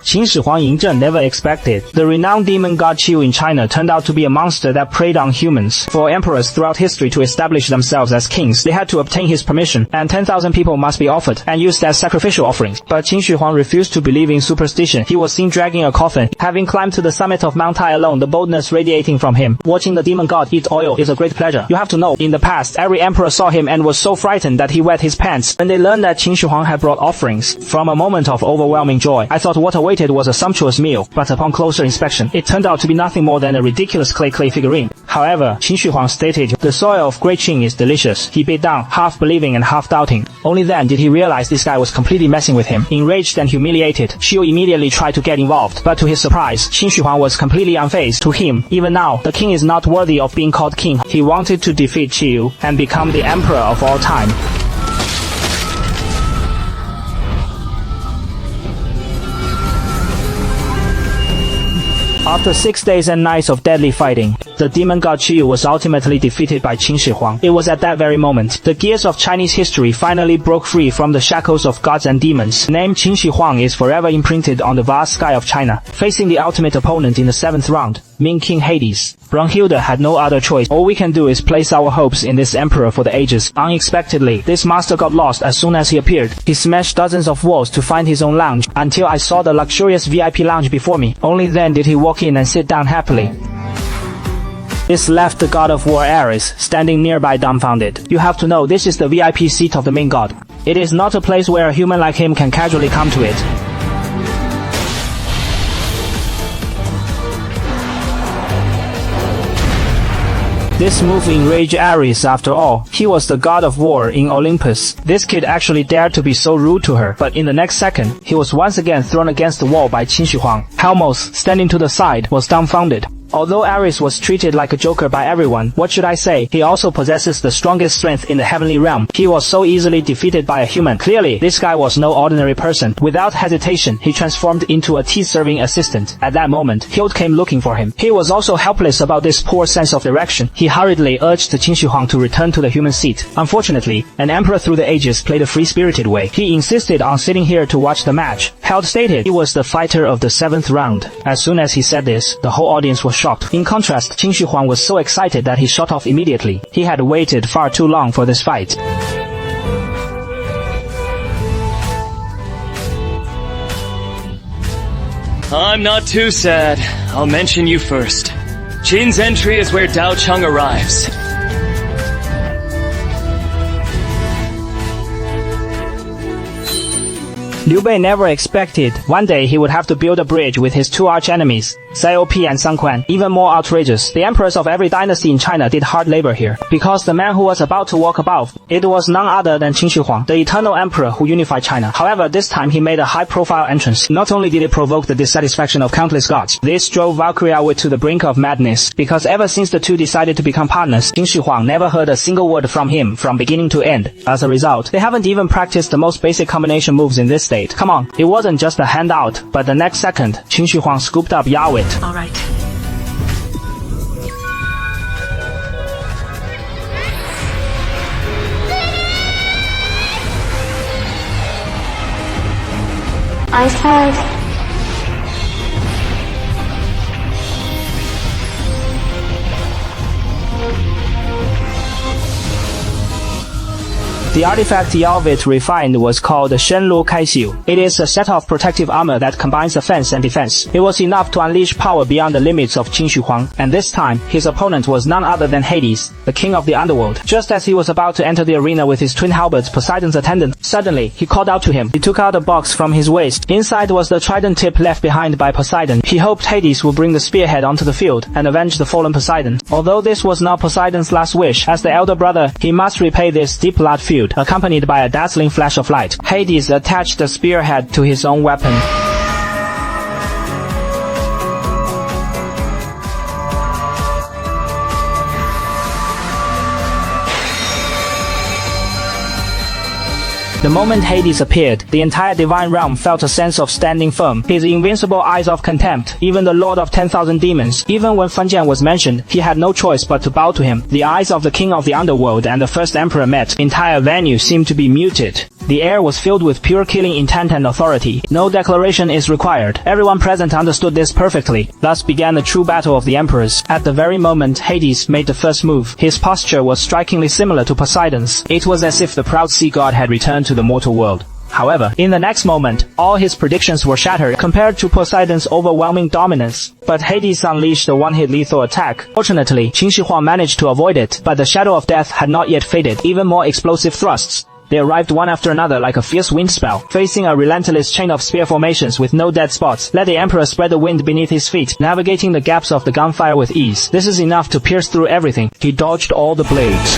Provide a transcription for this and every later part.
秦始皇嬴政 never expected. The renowned demon god Qiu in China turned out to be a monster that preyed on humans. For emperors throughout history to establish themselves as kings, they had to obtain his permission, and 10,000 people must be offered and used as sacrificial offerings. But Qin Shi Huang refused to believe in superstition. He was seen dragging a coffin, having climbed to the summit of Mount Tai alone, the boldness radiating from him. Watching the demon god eat oil is a great pleasure. You have to know, in the past, every emperor saw him and was so frightened that he wet his pants when they learned that Qin Shi Huang had brought offerings. From a moment of overwhelming joy, I thought what awaited was a sumptuous meal, but upon closer inspection, it turned out to be nothing more than a ridiculous clay figurine. However, Qin Shi Huang stated, "The soil of Great Qin is delicious." He bit down, half believing and half doubting. Only then did he realize this guy was completely messing with him. Enraged and humiliated, Qiu immediately tried to get involved, but to his surprise, Qin Shi Huang was completely unfazed. To him, even now, the king is not worthy of being called king. He wanted to defeat Qiu and become the emperor of all time. After 6 days and nights of deadly fighting, the demon god Qiu was ultimately defeated by Qin Shi Huang. It was at that very moment, the gears of Chinese history finally broke free from the shackles of gods and demons. The name Qin Shi Huang is forever imprinted on the vast sky of China, facing the ultimate opponent in the 7th round, Ming King Hades. Brunhilde had no other choice. All we can do is place our hopes in this emperor for the ages. Unexpectedly, this master got lost as soon as he appeared. He smashed dozens of walls to find his own lounge, until I saw the luxurious VIP lounge before me. Only then did he walk in and sit down happily. This left the god of war Ares standing nearby dumbfounded. You have to know, this is the VIP seat of the main god. It is not a place where a human like him can casually come to it. This move enraged Ares after all. He was the god of war in Olympus. This kid actually dared to be so rude to her, but in the next second, he was once again thrown against the wall by Qin Shi Huang. Helmos, standing to the side, was dumbfounded. Although Ares was treated like a joker by everyone, what should I say, he also possesses the strongest strength in the heavenly realm. He was so easily defeated by a human. Clearly, this guy was no ordinary person. Without hesitation, he transformed into a tea-serving assistant. At that moment, Hild came looking for him. He was also helpless about this poor sense of direction. He hurriedly urged Qin Shi Huang to return to the human seat. Unfortunately, an emperor through the ages played a free-spirited way. He insisted on sitting here to watch the match. Hild stated he was the fighter of the 7th round. As soon as he said this, the whole audience was shocked. In contrast, Qin Shi Huang was so excited that he shot off immediately. He had waited far too long for this fight. I'm not too sad. I'll mention you first. Qin's entry is where Dao Cheng arrives. Liu Bei never expected one day he would have to build a bridge with his two arch-enemies, Xiaopi and Sun Quan. Even more outrageous, the emperors of every dynasty in China did hard labor here, because the man who was about to walk above, it was none other than Qin Shi Huang, the eternal emperor who unified China. However, this time he made a high-profile entrance. Not only did it provoke the dissatisfaction of countless gods, this drove Valkyria to the brink of madness, because ever since the two decided to become partners, Qin Shi Huang never heard a single word from him from beginning to end. As a result, they haven't even practiced the most basic combination moves in this state. Come on, it wasn't just a handout, but the next second, Qin Shi Huang scooped up Yawit. All right. Ice Tag. The artifact Yawit refined was called Shenlu Kaixiu. It is a set of protective armor that combines offense and defense. It was enough to unleash power beyond the limits of Qin Shi Huang, and this time, his opponent was none other than Hades, the king of the underworld. Just as he was about to enter the arena with his twin halberds, Poseidon's attendant, suddenly, he called out to him. He took out a box from his waist. Inside was the trident tip left behind by Poseidon. He hoped Hades would bring the spearhead onto the field and avenge the fallen Poseidon. Although this was not Poseidon's last wish, as the elder brother, he must repay this deep blood feud. Accompanied by a dazzling flash of light, Hades attached the spearhead to his own weapon. The moment Hades appeared, the entire divine realm felt a sense of standing firm. His invincible eyes of contempt, even the lord of 10,000 demons, even when Fan Jian was mentioned, he had no choice but to bow to him. The eyes of the king of the underworld and the first emperor met. The entire venue seemed to be muted. The air was filled with pure killing intent and authority. No declaration is required. Everyone present understood this perfectly. Thus began the true battle of the emperors. At the very moment Hades made the first move, his posture was strikingly similar to Poseidon's. It was as if the proud sea god had returned to the mortal world. However, in the next moment, all his predictions were shattered compared to Poseidon's overwhelming dominance. But Hades unleashed a one-hit lethal attack. Fortunately, Qin Shi Huang managed to avoid it, but the shadow of death had not yet faded. Even more explosive thrusts. They arrived one after another like a fierce wind spell, facing a relentless chain of spear formations with no dead spots. Let the emperor spread the wind beneath his feet, navigating the gaps of the gunfire with ease. This is enough to pierce through everything. He dodged all the blades.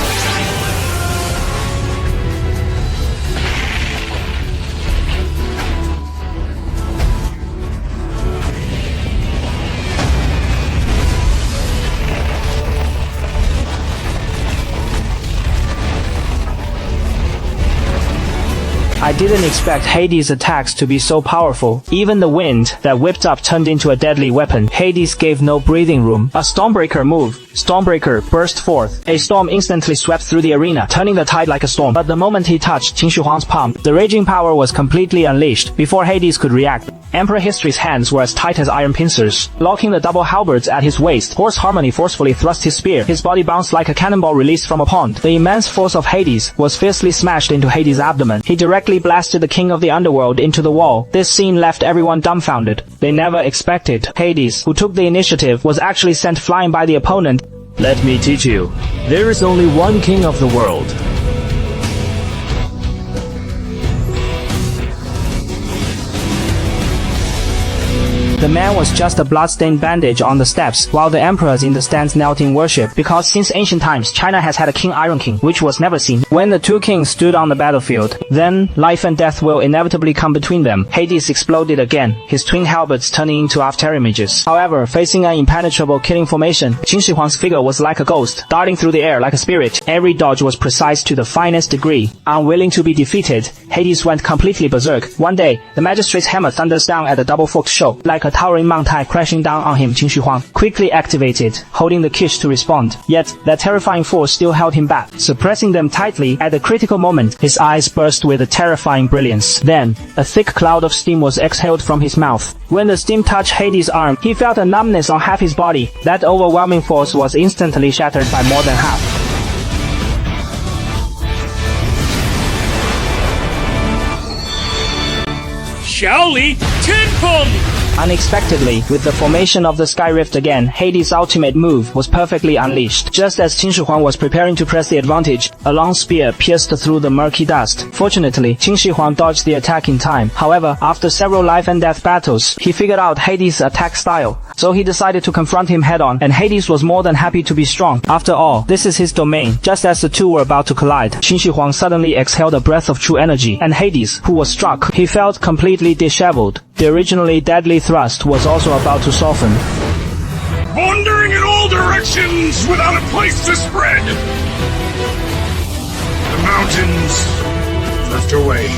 I didn't expect Hades' attacks to be so powerful. Even the wind that whipped up turned into a deadly weapon. Hades gave no breathing room. A Stormbreaker move. Stormbreaker burst forth. A storm instantly swept through the arena, turning the tide like a storm. But the moment he touched Qin Shi Huang's palm, the raging power was completely unleashed. Before Hades could react, Emperor History's hands were as tight as iron pincers. Locking the double halberds at his waist, Horse Harmony forcefully thrust his spear. His body bounced like a cannonball released from a pond. The immense force of Hades was fiercely smashed into Hades' abdomen. He directly blasted the king of the underworld into the wall. This scene left everyone dumbfounded. They never expected. Hades, who took the initiative, was actually sent flying by the opponent. Let me teach you. There is only one king of the world. The man was just a blood-stained bandage on the steps, while the emperors in the stands knelt in worship, because since ancient times, China has had a King Iron King, which was never seen. When the two kings stood on the battlefield, then life and death will inevitably come between them. Hades exploded again, his twin halberds turning into afterimages. However, facing an impenetrable killing formation, Qin Shi Huang's figure was like a ghost, darting through the air like a spirit. Every dodge was precise to the finest degree. Unwilling to be defeated, Hades went completely berserk. One day, the magistrate's hammer thunders down at the double-forked show, like a towering mountain crashing down on him. Qin Shi Huang quickly activated, holding the kish to respond. Yet, that terrifying force still held him back. Suppressing them tightly, at the critical moment, his eyes burst with a terrifying brilliance. Then, a thick cloud of steam was exhaled from his mouth. When the steam touched Hades' arm, he felt a numbness on half his body. That overwhelming force was instantly shattered by more than half. Shaoli Tenpeng! Unexpectedly, with the formation of the Sky Rift again, Hades' ultimate move was perfectly unleashed. Just as Qin Shi Huang was preparing to press the advantage, a long spear pierced through the murky dust. Fortunately, Qin Shi Huang dodged the attack in time. However, after several life and death battles, he figured out Hades' attack style. So he decided to confront him head-on, and Hades was more than happy to be strong. After all, this is his domain. Just as the two were about to collide, Qin Shi Huang suddenly exhaled a breath of true energy, and Hades, who was struck, he felt completely disheveled. The originally deadly thrust was also about to soften. Wandering in all directions without a place to spread! The mountains drift away.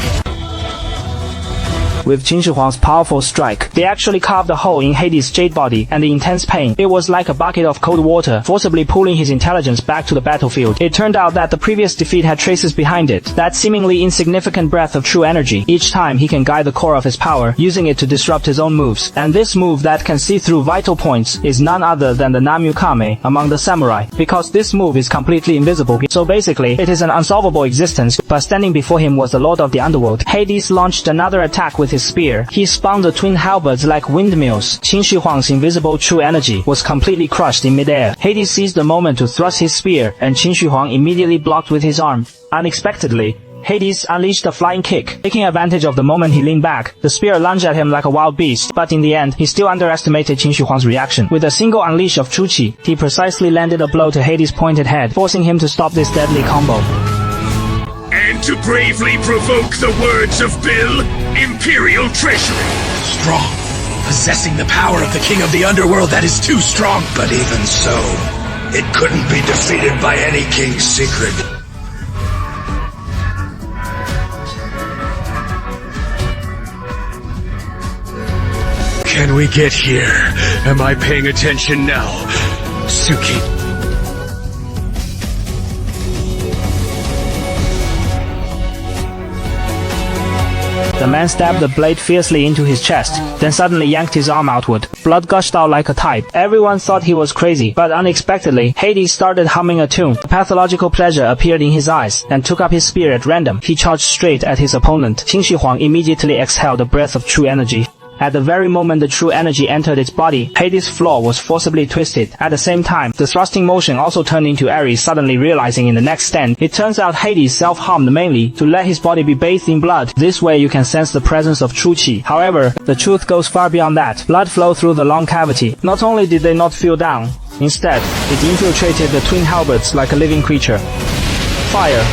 With Qin Shi Huang's powerful strike, they actually carved a hole in Hades' jade body, and the intense pain, it was like a bucket of cold water, forcibly pulling his intelligence back to the battlefield. It turned out that the previous defeat had traces behind it, that seemingly insignificant breath of true energy. Each time he can guide the core of his power, using it to disrupt his own moves. And this move that can see through vital points is none other than the Namyu Kame among the samurai, because this move is completely invisible. So basically, it is an unsolvable existence, but standing before him was the Lord of the Underworld. Hades launched another attack with his spear. He spun the twin halberds like windmills. Qin Shi Huang's invisible true energy was completely crushed in midair. Hades seized the moment to thrust his spear, and Qin Shi Huang immediately blocked with his arm. Unexpectedly, Hades unleashed a flying kick. Taking advantage of the moment he leaned back, the spear lunged at him like a wild beast, but in the end, he still underestimated Qin Shi Huang's reaction. With a single unleash of true qi, he precisely landed a blow to Hades' pointed head, forcing him to stop this deadly combo. And to bravely provoke the words of Bill, Imperial Treasury. Strong, possessing the power of the King of the Underworld that is too strong. But even so, it couldn't be defeated by any king's secret. Can we get here? Am I paying attention now? Suki. The man stabbed the blade fiercely into his chest, then suddenly yanked his arm outward. Blood gushed out like a tide. Everyone thought he was crazy, but unexpectedly, Hades started humming a tune. A pathological pleasure appeared in his eyes, and took up his spear at random. He charged straight at his opponent. Qin Shi Huang immediately exhaled a breath of true energy. At the very moment the true energy entered its body, Hades' floor was forcibly twisted. At the same time, the thrusting motion also turned into Ares, suddenly realizing in the next stand. It turns out Hades self-harmed mainly to let his body be bathed in blood. This way you can sense the presence of true qi. However, the truth goes far beyond that. Blood flowed through the lung cavity. Not only did they not feel down, instead, it infiltrated the twin halberds like a living creature. Fire.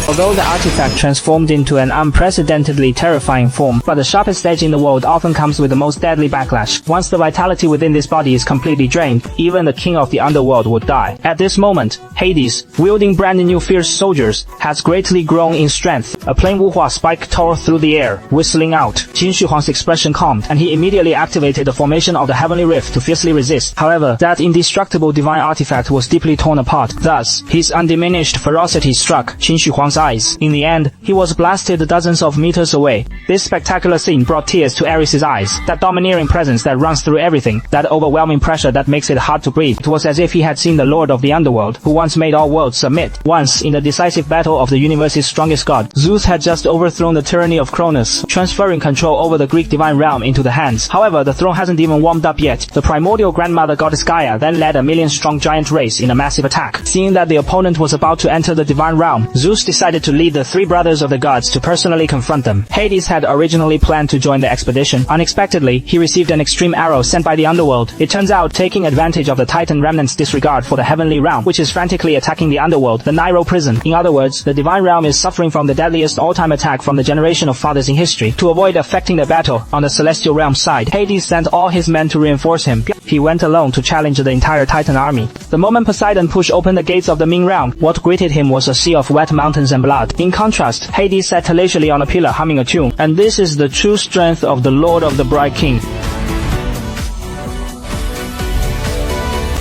Although the artifact transformed into an unprecedentedly terrifying form, but the sharpest edge in the world often comes with the most deadly backlash. Once the vitality within this body is completely drained, even the king of the underworld would die. At this moment, Hades, wielding brand new fierce soldiers, has greatly grown in strength. A plain wuhua spike tore through the air, whistling out. Qin Shi Huang's expression calmed, and he immediately activated the formation of the heavenly rift to fiercely resist. However, that indestructible divine artifact was deeply torn apart. Thus, his undiminished ferocity struck Qin Shi Huang's eyes. In the end, he was blasted dozens of meters away. This spectacular scene brought tears to Ares' eyes. That domineering presence that runs through everything, that overwhelming pressure that makes it hard to breathe. It was as if he had seen the Lord of the Underworld, who once made all worlds submit. Once, in the decisive battle of the universe's strongest god, Zeus had just overthrown the tyranny of Cronus, transferring control over the Greek divine realm into the hands. However, the throne hasn't even warmed up yet. The primordial grandmother goddess Gaia then led a million-strong giant race in a massive attack. Seeing that the opponent was about to enter the divine realm, Zeus decided to lead the three brothers of the gods to personally confront them. Hades had originally planned to join the expedition. Unexpectedly, he received an extreme arrow sent by the underworld. It turns out, taking advantage of the Titan remnant's disregard for the heavenly realm, which is frantically attacking the underworld, the Nairo prison. In other words, the divine realm is suffering from the deadliest all-time attack from the generation of fathers in history. To avoid affecting the battle on the celestial realm side, Hades sent all his men to reinforce him. He went alone to challenge the entire Titan army. The moment Poseidon pushed open the gates of the Ming realm, what greeted him was a sea of wet mountains and blood. In contrast, Hades sat leisurely on a pillar humming a tune, and this is the true strength of the Lord of the Bright King.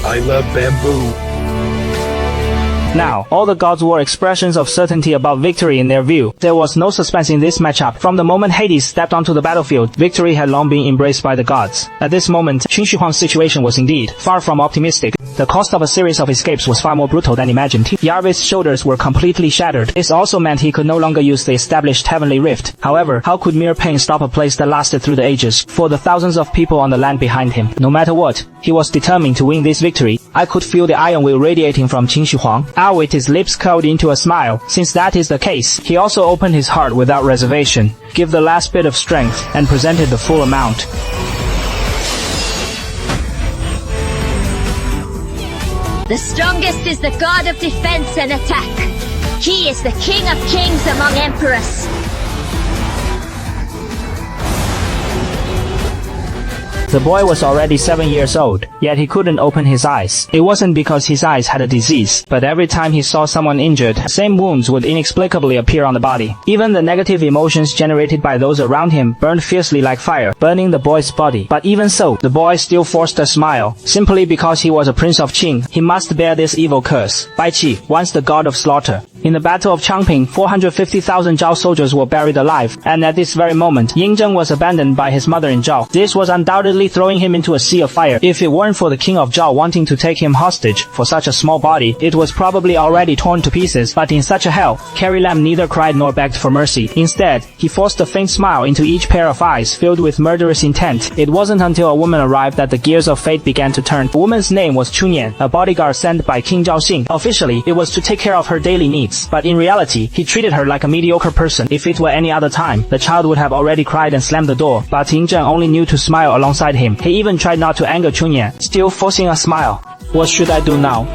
I love bamboo. Now, all the gods wore expressions of certainty about victory in their view. There was no suspense in this matchup. From the moment Hades stepped onto the battlefield, victory had long been embraced by the gods. At this moment, Qin Shi Huang's situation was indeed far from optimistic. The cost of a series of escapes was far more brutal than imagined. Yarvis' shoulders were completely shattered. This also meant he could no longer use the established heavenly rift. However, how could mere pain stop a place that lasted through the ages? For the thousands of people on the land behind him, no matter what, he was determined to win this victory. I could feel the iron will radiating from Qin Shi Huang. With his lips curled into a smile. Since that is the case, he also opened his heart without reservation, gave the last bit of strength, and presented the full amount. The strongest is the god of defense and attack. He is the king of kings among emperors. The boy was already 7 years old, yet he couldn't open his eyes. It wasn't because his eyes had a disease, but every time he saw someone injured, same wounds would inexplicably appear on the body. Even the negative emotions generated by those around him burned fiercely like fire, burning the boy's body. But even so, the boy still forced a smile. Simply because he was a prince of Qing, he must bear this evil curse. Bai Qi, once the god of slaughter. In the Battle of Changping, 450,000 Zhao soldiers were buried alive, and at this very moment, Ying Zheng was abandoned by his mother in Zhao. This was undoubtedly throwing him into a sea of fire. If it weren't for the king of Zhao wanting to take him hostage for such a small body, it was probably already torn to pieces. But in such a hell, Carrie Lam neither cried nor begged for mercy. Instead, he forced a faint smile into each pair of eyes filled with murderous intent. It wasn't until a woman arrived that the gears of fate began to turn. The woman's name was Chunyan, a bodyguard sent by King Zhaoxing. Officially, it was to take care of her daily needs. But in reality, he treated her like a mediocre person. If it were any other time, the child would have already cried and slammed the door. But Ying Zheng only knew to smile alongside him. He even tried not to anger Chunyan, still forcing a smile. What should I do now?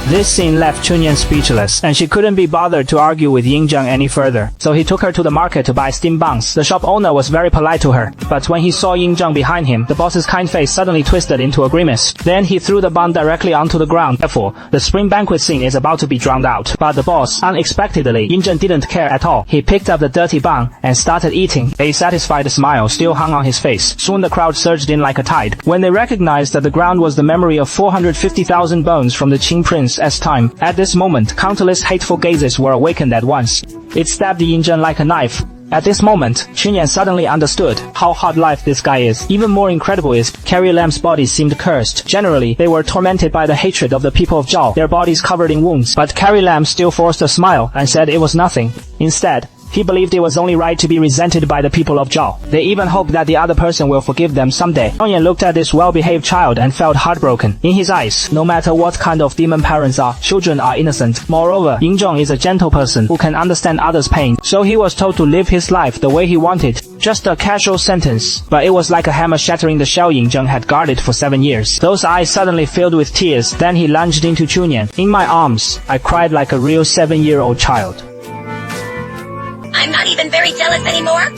This scene left Chunyan speechless, and she couldn't be bothered to argue with Ying Zheng any further. So he took her to the market to buy steam buns. The shop owner was very polite to her, but when he saw Ying Zheng behind him, the boss's kind face suddenly twisted into a grimace. Then he threw the bun directly onto the ground. Therefore, the spring banquet scene is about to be drowned out. But the boss, unexpectedly, Ying Zheng didn't care at all. He picked up the dirty bun and started eating. A satisfied smile still hung on his face. Soon the crowd surged in like a tide. When they recognized that the ground was the memory of 450,000 bones from the Qing prince years as time. At this moment, countless hateful gazes were awakened at once. It stabbed Yinzheng like a knife. At this moment, Chunyan suddenly understood how hard life this guy is. Even more incredible is, Carrie Lam's body seemed cursed. Generally, they were tormented by the hatred of the people of Zhao, their bodies covered in wounds. But Carrie Lam still forced a smile and said it was nothing. Instead, he believed it was only right to be resented by the people of Zhao. They even hoped that the other person will forgive them someday. Chunyan looked at this well-behaved child and felt heartbroken. In his eyes, no matter what kind of demon parents are, children are innocent. Moreover, Yinzheng is a gentle person who can understand others' pain, so he was told to live his life the way he wanted. Just a casual sentence, but it was like a hammer shattering the shell Yinzheng had guarded for 7 years. Those eyes suddenly filled with tears. Then he lunged into Chunyan. In my arms, I cried like a real 7-year-old child. I'm not even very jealous anymore.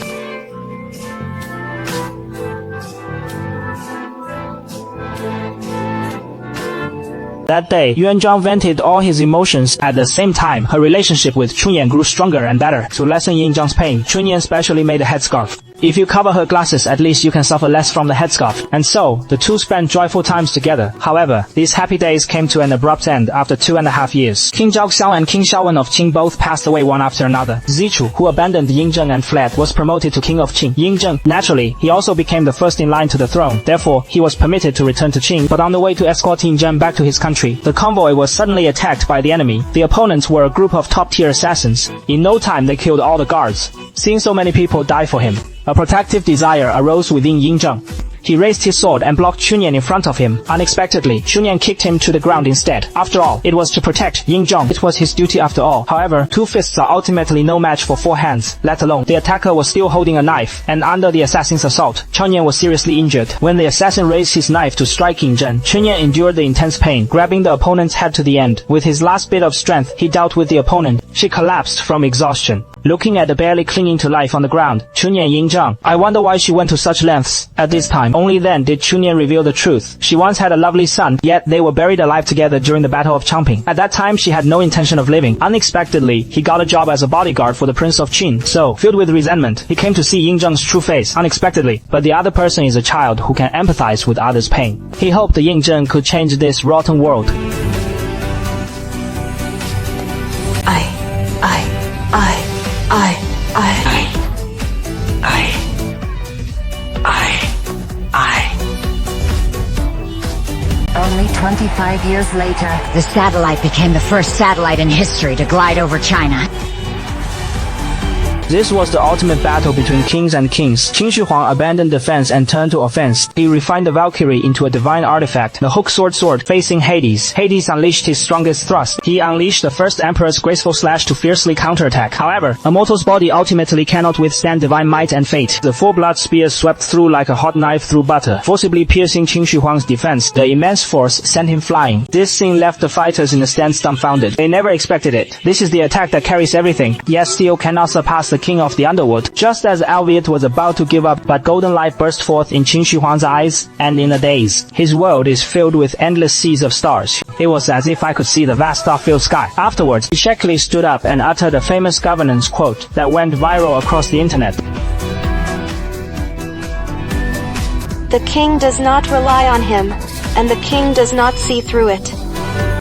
That day, Yuanzhang vented all his emotions. At the same time, her relationship with Chunyan grew stronger and better. To lessen Yinzhang's pain, Chunyan specially made a headscarf. If you cover her glasses, at least you can suffer less from the headscarf. And so, the two spent joyful times together. However, these happy days came to an abrupt end after 2.5 years. King Zhao Xiao and King Xiaowen of Qing both passed away one after another. Zichu, who abandoned Yinzheng and fled, was promoted to King of Qing. Yinzheng, naturally, he also became the first in line to the throne. Therefore, he was permitted to return to Qing. But on the way to escort Yinzheng back to his country, the convoy was suddenly attacked by the enemy. The opponents were a group of top-tier assassins. In no time, they killed all the guards. Seeing so many people die for him, a protective desire arose within Yinzheng. He raised his sword and blocked Chunyan in front of him. Unexpectedly, Chunyan kicked him to the ground instead. After all, it was to protect Yinzheng. It was his duty after all. However, 2 fists are ultimately no match for 4 hands, let alone. The attacker was still holding a knife, and under the assassin's assault, Chunyan was seriously injured. When the assassin raised his knife to strike Yinzheng, Chunyan endured the intense pain, grabbing the opponent's head to the end. With his last bit of strength, he dealt with the opponent. She collapsed from exhaustion. Looking at the barely clinging to life on the ground, Chunyan Yinzheng, I wonder why she went to such lengths. At this time, only then did Chunyan reveal the truth. She once had a lovely son, yet they were buried alive together during the Battle of Changping. At that time, she had no intention of living. Unexpectedly, he got a job as a bodyguard for the Prince of Qin. So, filled with resentment, he came to see Yinzheng's true face, unexpectedly. But the other person is a child who can empathize with others' pain. He hoped the Yinzheng could change this rotten world. Only 25 years later, the satellite became the first satellite in history to glide over China. This was the ultimate battle between kings and kings. Qin Shi Huang abandoned defense and turned to offense. He refined the Valkyrie into a divine artifact, the hook sword facing Hades. Hades unleashed his strongest thrust. He unleashed the first emperor's graceful slash to fiercely counterattack. However, a mortal's body ultimately cannot withstand divine might and fate. The full-blood spear swept through like a hot knife through butter, forcibly piercing Qin Shi Huang's defense. The immense force sent him flying. This scene left the fighters in a stance dumbfounded. They never expected it. This is the attack that carries everything, yet still cannot surpass the king of the underworld. Just as Alviet was about to give up, but golden light burst forth in Qin Shi Huang's eyes, and in a daze, his world is filled with endless seas of stars. It was as if I could see the vast star-filled sky. Afterwards, he shakily stood up and uttered a famous governance quote that went viral across the internet. The king does not rely on him, and the king does not see through it.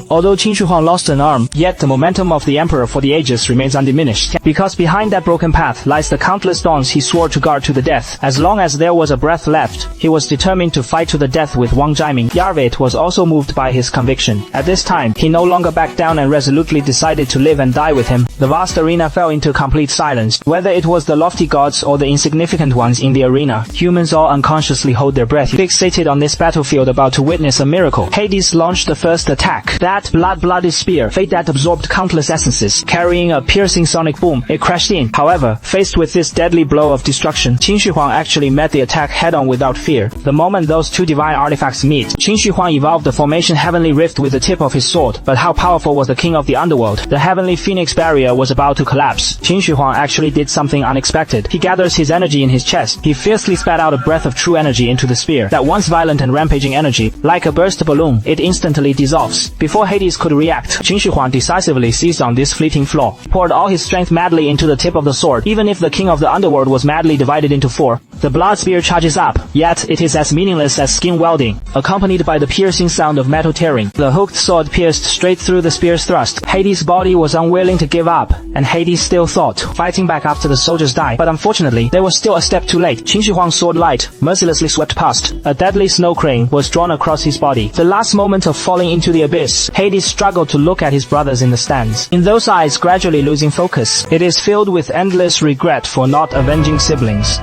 Although Qin Shi Huang lost an arm, yet the momentum of the emperor for the ages remains undiminished. Because behind that broken path lies the countless dawns he swore to guard to the death. As long as there was a breath left, he was determined to fight to the death with Wang Zhaiming. Yarvit was also moved by his conviction. At this time, he no longer backed down and resolutely decided to live and die with him. The vast arena fell into complete silence. Whether it was the lofty gods or the insignificant ones in the arena, humans all unconsciously hold their breath, fixated on this battlefield about to witness a miracle. Hades launched the first attack. That blood-blooded spear, fate that absorbed countless essences, carrying a piercing sonic boom, it crashed in. However, faced with this deadly blow of destruction, Qin Shi Huang actually met the attack head-on without fear. The moment those two divine artifacts meet, Qin Shi Huang evolved the formation Heavenly Rift with the tip of his sword. But how powerful was the king of the underworld? The Heavenly Phoenix barrier was about to collapse. Qin Shi Huang actually did something unexpected. He gathers his energy in his chest. He fiercely spat out a breath of true energy into the spear. That once violent and rampaging energy, like a burst balloon, it instantly dissolves. Before Hades could react, Qin Shi Huang decisively seized on this fleeting flaw, poured all his strength madly into the tip of the sword. Even if the king of the underworld was madly divided into four, the blood spear charges up, yet it is as meaningless as skin welding, accompanied by the piercing sound of metal tearing. The hooked sword pierced straight through the spear's thrust. Hades' body was unwilling to give up, and Hades still thought, fighting back after the soldiers died. But unfortunately, they were still a step too late. Qin Shi Huang's sword light mercilessly swept past. A deadly snow crane was drawn across his body. The last moment of falling into the abyss, Hades struggled to look at his brothers in the stands. In those eyes gradually losing focus, it is filled with endless regret for not avenging siblings.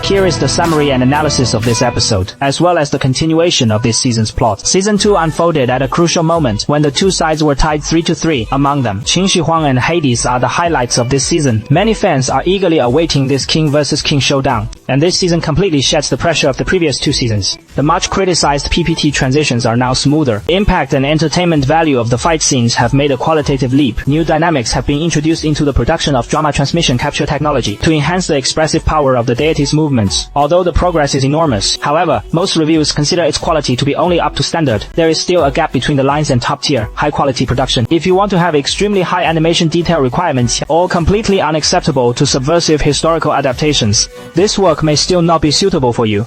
Here is the summary and analysis of this episode, as well as the continuation of this season's plot. Season 2 unfolded at a crucial moment when the two sides were tied 3-3. Among them, Qin Shi Huang and Hades are the highlights of this season. Many fans are eagerly awaiting this king versus king showdown, and this season completely sheds the pressure of the previous two seasons. The much criticized PPT transitions are now smoother. The impact and entertainment value of the fight scenes have made a qualitative leap. New dynamics have been introduced into the production of drama transmission capture technology to enhance the expressive power of the deity's movements. Although the progress is enormous, however, most reviews consider its quality to be only up to standard. There is still a gap between the lines and top-tier, high-quality production. If you want to have extremely high animation detail requirements or completely unacceptable to subversive historical adaptations, this work may still not be suitable for you.